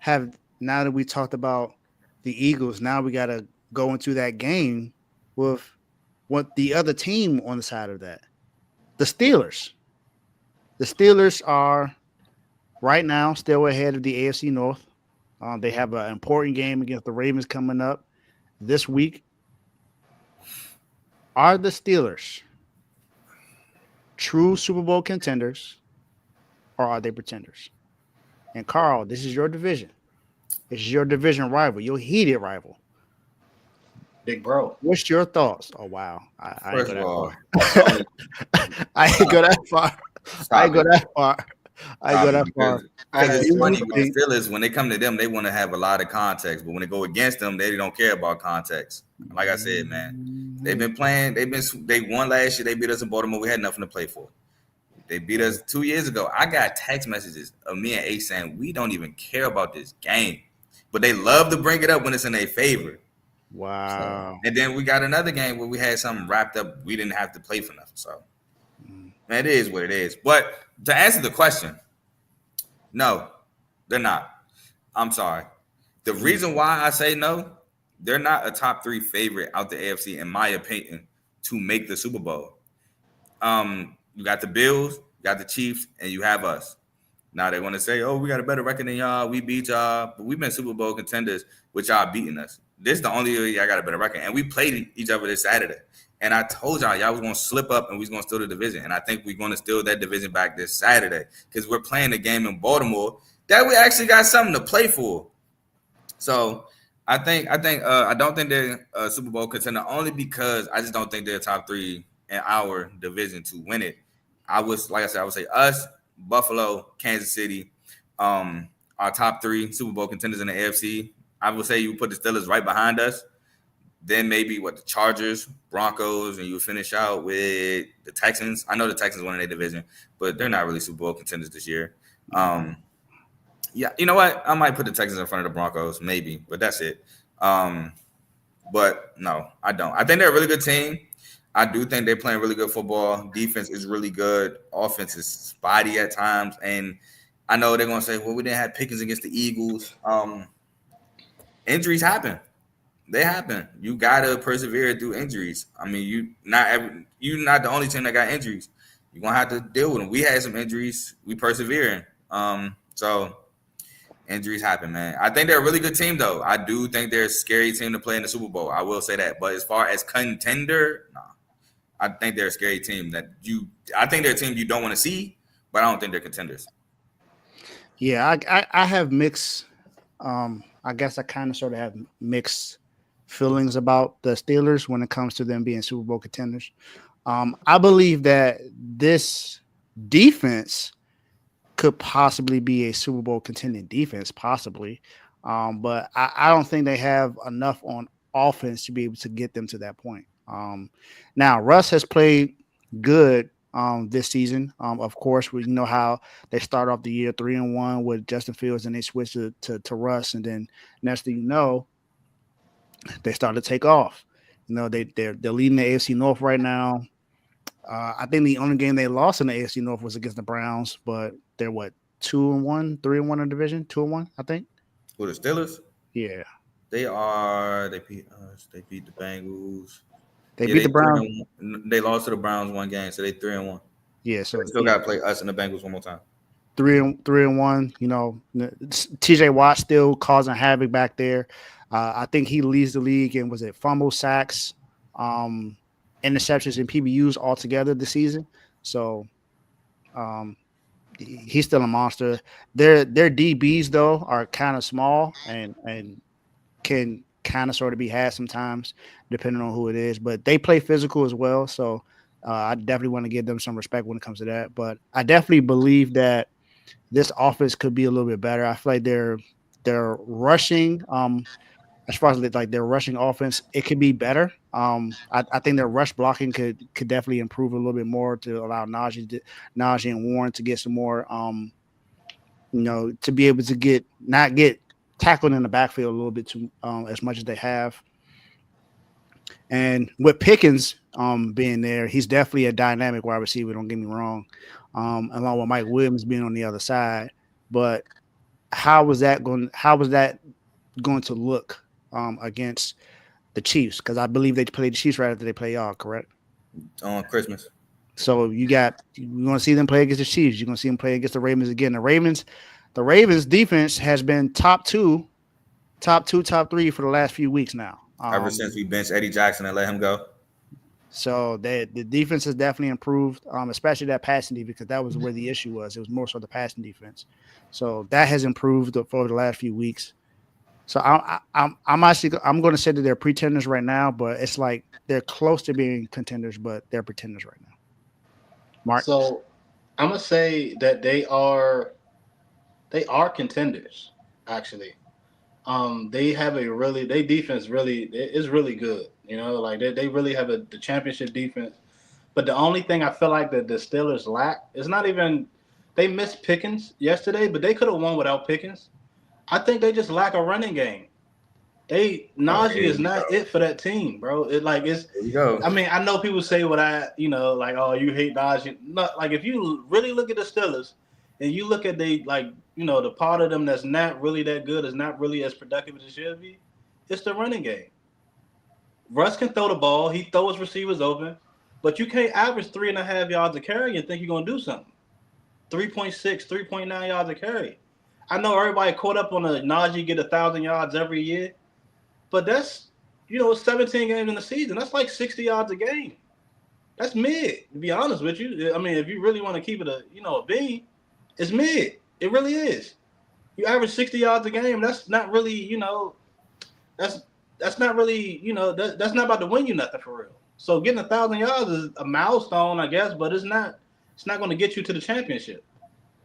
have now that we talked about the Eagles, now we got to go into that game with what the other team on the side of that. The Steelers. The Steelers are right now still ahead of the AFC North. They have an important game against the Ravens coming up this week. Are the Steelers true Super Bowl contenders or are they pretenders? And Carl, this is your division. This is your division rival, your heated rival. Big bro. What's your thoughts? Oh wow, I ain't First go of that all, far. I ain't go that far. I ain't stop go it. that far. I ain't go Stop it that far. because it's Do you funny with think? the Steelers when they come to them, they want to have a lot of context, but when they go against them, they don't care about context. Like I said, man, they've been playing. They won last year. They beat us in Baltimore. We had nothing to play for. They beat us 2 years ago. I got text messages of me and Ace saying we don't even care about this game, but they love to bring it up when it's in their favor. So, Wow. and then we got another game where we had something wrapped up. We didn't have to play for nothing. So, man, it is what it is. But to answer the question, no, they're not. I'm sorry. The reason why I say no, they're not a top 3 favorite out the AFC, in my opinion, to make the Super Bowl. You got the Bills, you got the Chiefs, and you have us. Now they want to say, "Oh, we got a better record than y'all. We beat y'all, but we've been Super Bowl contenders, with y'all beating us. This is the only year y'all got a better record, and we played each other this Saturday. And I told y'all was gonna slip up and we was gonna steal the division, and I think we're gonna steal that division back this Saturday because we're playing a game in Baltimore that we actually got something to play for. So I don't think they're a Super Bowl contender only because I just don't think they're top 3 in our division to win it. I would say us, Buffalo, Kansas City, our top 3 Super Bowl contenders in the AFC. I would say you put the Steelers right behind us. Then maybe the Chargers, Broncos, and you finish out with the Texans. I know the Texans won in their division, but they're not really Super Bowl contenders this year. Yeah, you know what? I might put the Texans in front of the Broncos, maybe, but that's it. But no, I don't. I think they're a really good team. I do think they're playing really good football. Defense is really good. Offense is spotty at times. And I know they're going to say, well, we didn't have Pickens against the Eagles. Injuries happen. They happen. You got to persevere through injuries. I mean, you're not the only team that got injuries. You're going to have to deal with them. We had some injuries. We persevering. So injuries happen, man. I think they're a really good team, though. I do think they're a scary team to play in the Super Bowl. I will say that. But as far as contender, nah. I think they're a scary team I think they're a team you don't want to see, but I don't think they're contenders. Yeah, I have mixed. I guess I kind of sort of have mixed feelings about the Steelers when it comes to them being Super Bowl contenders. I believe that this defense could possibly be a Super Bowl contending defense, possibly. But I don't think they have enough on offense to be able to get them to that point. Now, Russ has played good this season. Of course, we know how they start off the year 3-1 with Justin Fields, and they switch to Russ, and then next thing you know, they start to take off. You know, they're leading the AFC North right now. I think the only game they lost in the AFC North was against the Browns, but they're 2-1, 3-1 in the division, 2-1, I think. Who, the Steelers? Yeah, they are. They beat us. They beat the Bengals. they beat the Browns. They lost to the Browns one game, so they 3-1. Yeah, so they still got to play us and the Bengals one more time. 3-1. You know, T.J. Watt still causing havoc back there. I think he leads the league in fumble, sacks, interceptions, and PBUs altogether this season. So he's still a monster. Their DBs though are kind of small and can kind of sort of be had sometimes depending on who it is. But they play physical as well. So I definitely want to give them some respect when it comes to that. But I definitely believe that this offense could be a little bit better. I feel like they're rushing. As far as their rushing offense, it could be better. I think their rush blocking could definitely improve a little bit more to allow Najee and Warren to get some more, to be able to not get tackled in the backfield a little bit too as much as they have. And with Pickens being there, he's definitely a dynamic wide receiver. Don't get me wrong. Along with Mike Williams being on the other side, but how was that going to look against the Chiefs? Because I believe they played the Chiefs right after they play y'all, correct? On Christmas. So you're going to see them play against the Chiefs. You're going to see them play against the Ravens again. The Ravens defense has been top two, top three for the last few weeks now. Ever since we benched Eddie Jackson and let him go. So the defense has definitely improved, especially that passing defense, because that was where the issue was. It was more so the passing defense. So that has improved for the last few weeks. So I'm going to say that they're pretenders right now, but it's like they're close to being contenders, but they're pretenders right now. Mark. So I'm gonna say that they are contenders actually. They have their defense really is really good. You know, like they really have the championship defense. But the only thing I feel like that the Steelers lack is not even they missed Pickens yesterday, but they could have won without Pickens. I think they just lack a running game. Oh, Najee here is we not go. it for that team, bro. It's. Here we go. I mean, I know people say what like, oh, you hate Najee. No, like if you really look at the Steelers and you look at the part of them that's not really that good, is not really as productive as it should be, it's the running game. Russ can throw the ball, he throws receivers open, but you can't average 3.5 yards a carry and think you're gonna do something. 3.6, 3.9 yards a carry. I know everybody caught up on the Najee get 1,000 yards every year. But that's, 17 games in the season. That's like 60 yards a game. That's mid, to be honest with you. I mean, if you really want to keep it a bean, it's mid. It really is. You average 60 yards a game. That's not really, that's not really, that's not about to win you nothing for real. So getting 1,000 yards is a milestone, I guess, but it's not going to get you to the championship.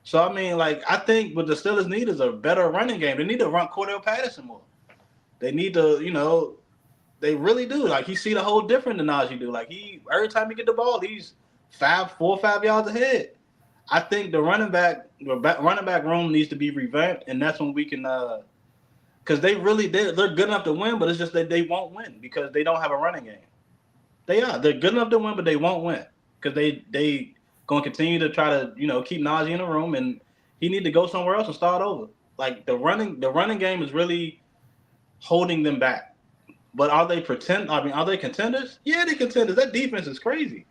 So I mean, like I think what the Steelers need is a better running game. They need to run Cordell Patterson more. They need to, they really do. Like he see the whole different than Najee do. Like every time he get the ball, he's 4 or 5 yards ahead. I think the running back room needs to be revamped, and that's when we can, because they're good enough to win, but it's just that they won't win because they don't have a running game. They're good enough to win, but they won't win because they going to continue to try to keep Najee in the room, and he need to go somewhere else and start over. Like the running game is really holding them back. But are they contenders? Yeah, they contenders. That defense is crazy.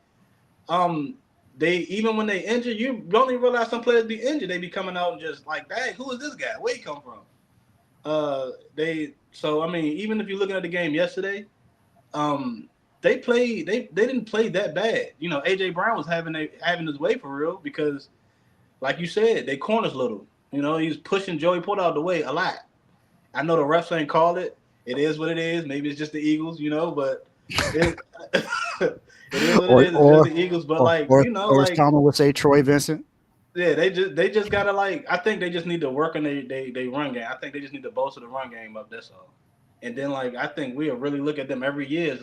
They even when they injure, you only realize some players be injured. They be coming out and just like, dang, who is this guy? Where he come from? Even if you're looking at the game yesterday, they didn't play that bad. AJ Brown was having his way for real because, like you said, they corners little. He's pushing Joey Porter out the way a lot. I know the refs ain't called it. It is what it is. Maybe it's just the Eagles, but it, it is what it is. It's just the Eagles. But or as Tomo would say, Troy Vincent. Yeah, they just gotta I think they just need to work on they run game. I think they just need to bolster the run game up. That's all. And then I think we'll really look at them every year as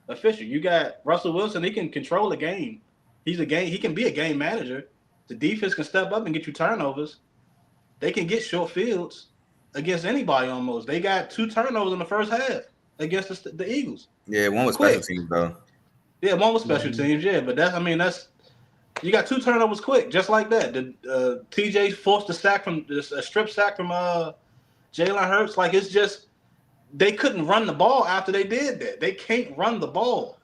official. You got Russell Wilson. He can control the game. He can be a game manager. The defense can step up and get you turnovers. They can get short fields against anybody almost. They got 2 turnovers in the first half against the Eagles. Yeah, one was special teams though. Yeah, one was special teams. Yeah, but that's you got 2 turnovers quick, just like that. The TJ forced a strip sack from Jalen Hurts. Like it's just they couldn't run the ball after they did that. They can't run the ball.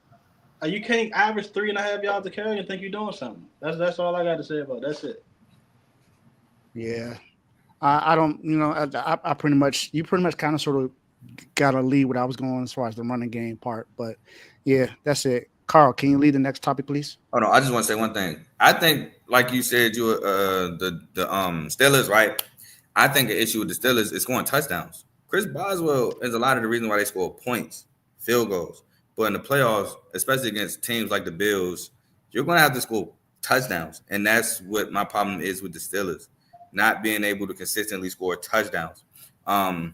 You can't average 3.5 yards a carry and think you're doing something. That's all I got to say about it. That's it. Yeah. I don't, I pretty much kind of sort of got to lead what I was going as far as the running game part. But yeah, that's it. Carl, can you lead the next topic, please? Oh no, I just want to say one thing. I think, like you said, you the Steelers, right? I think the issue with the Steelers is scoring touchdowns. Chris Boswell is a lot of the reason why they score points, field goals. But in the playoffs, especially against teams like the Bills, you're going to have to score touchdowns, and that's what my problem is with the Steelers. Not being able to consistently score touchdowns. But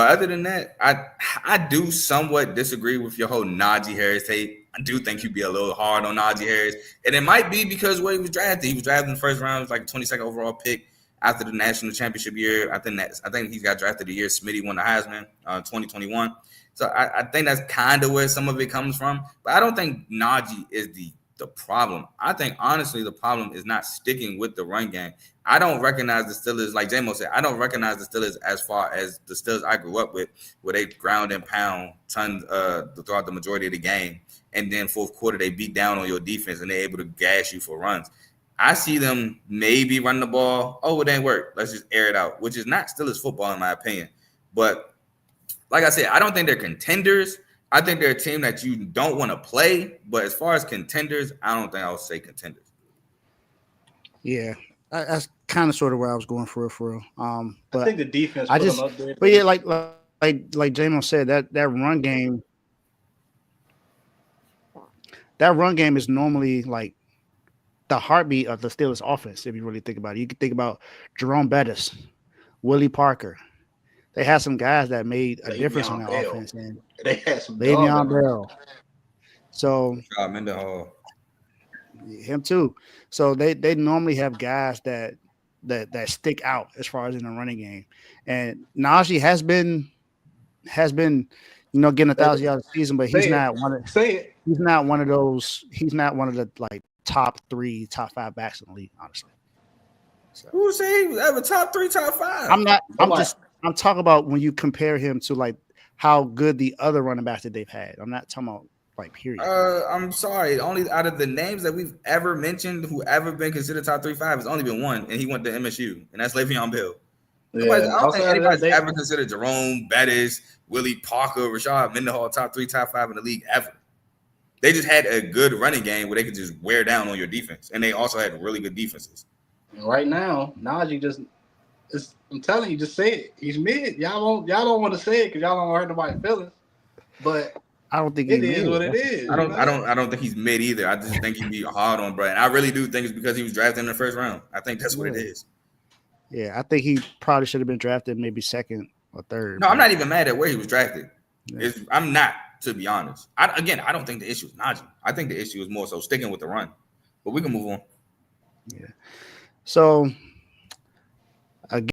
other than that, I do somewhat disagree with your whole Najee Harris take. I do think you'd be a little hard on Najee Harris. And it might be because where he was drafted. He was drafted in the first round, like a 22nd overall pick after the national championship year. I think he got drafted the year Smitty won the Heisman, 2021. So I think that's kind of where some of it comes from. But I don't think Najee is the the problem. I think honestly the problem is not sticking with the run game. I don't recognize the Steelers, like J-Mo said, I don't recognize the Steelers as far as the Steelers I grew up with, where they ground and pound tons throughout the majority of the game. And then fourth quarter, they beat down on your defense and they're able to gash you for runs. I see them maybe run the ball. Oh, it didn't work. Let's just air it out, which is not Steelers football in my opinion. But like I said, I don't think they're contenders. I think they're a team that you don't want to play. But as far as contenders, I don't think I would say contenders. Yeah, that's kind of sort of where I was going for real. But I think the defense I put just, them up there. but yeah, like J-Mo said, that run game is normally like the heartbeat of the Steelers offense. If you really think about it, you can think about Jerome Bettis, Willie Parker. They had some guys that made a difference in their offense, and they had some Le'Veon Bell. So Mendenhall. him too. So they normally have guys that stick out as far as in the running game. And Najee has been getting 1,000 yards a season, but he's not one of those. He's not one of the like top 3, top 5 backs in the league, honestly. So, who say he was ever top 3, top 5? I'm talking about when you compare him to like how good the other running backs that they've had. I'm not talking about like period. I'm sorry. Only out of the names that we've ever mentioned who ever been considered top 3, 5 has only been one, and he went to MSU, and that's Le'Veon Bell. Yeah, I don't think anybody's ever considered Jerome Bettis, Willie Parker, Rashad Mendenhall top 3, top 5 in the league ever. They just had a good running game where they could just wear down on your defense, and they also had really good defenses. Right now, Najee I'm telling you, just say it. He's mid. Y'all don't want to say it because y'all don't hurt nobody's feelings. But I don't think it is what it is. I don't think he's mid either. I just think he'd be hard on Brad. I really do think it's because he was drafted in the first round. I think that's what it is. Yeah, I think he probably should have been drafted maybe 2nd or 3rd. No, I'm not even mad at where he was drafted. Yeah. I'm not, to be honest. I don't think the issue is Najee. I think the issue is more so sticking with the run. But we can move on. Yeah. So